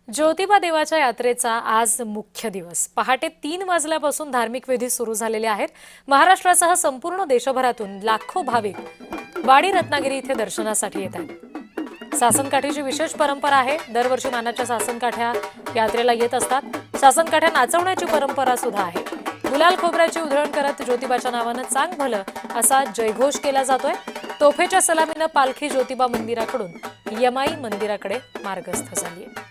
ज्योतिबा देवाच्या यात्रेचा आज मुख्य दिवस. पहाटे 3 वाजल्यापासून धार्मिक विधी सुरू झालेले आहेत. महाराष्ट्रासह संपूर्ण देशभरातून लाखो भाविक वाडी रत्नागिरी इथे दर्शनासाठी येत आहेत. सासनकाठीची विशेष परंपरा आहे. दरवर्षी मानाच्या सासनकाठ्या यात्रेला येत असतात. सासनकाठ्या नाचवण्याची परंपरा सुद्धा आहे. गुलाल खोबऱ्याची उधळण करत ज्योतिबाच्या नावानं चांग भलं असा जयघोष केला जातोय. तोफेच्या सलामीनं पालखी ज्योतिबा मंदिराकडून यमाई मंदिराकडे मार्गस्थ झाली आहे.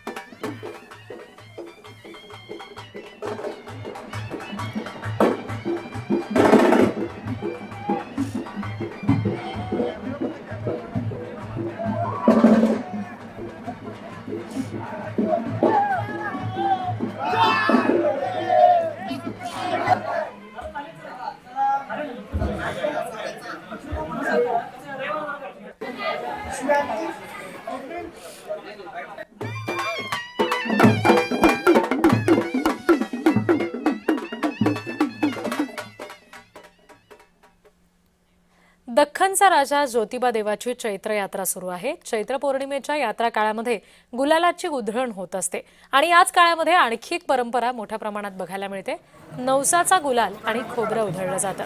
दख्खनचा राजा ज्योतिबा देवाची चैत्र यात्रा सुरू आहे. चैत्र पौर्णिमेच्या यात्रा काळामध्ये गुलालाची उधळण होत असते आणि याच काळामध्ये आणखी एक परंपरा मोठ्या प्रमाणात बघायला मिळते. नवसाचा गुलाल आणि खोबरं उधळलं जातं.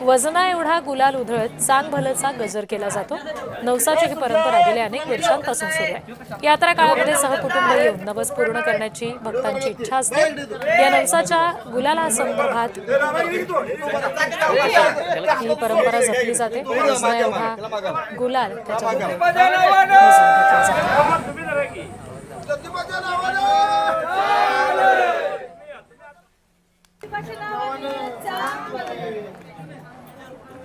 वजना एवढा गुलाल उधळत चांग भलचा गजर केला जातो. नवसाची ही परंपरा गेल्या अनेक वर्षांपासून सुरू आहे. यात्रा काळामध्ये सहकुटुंब येऊन नवस पूर्ण करण्याची भक्तांची इच्छा असते. या नवसाच्या गुलाला संदर्भात ही परंपरा जपली जाते. वजना एवढा गुलाल त्याच्यामध्ये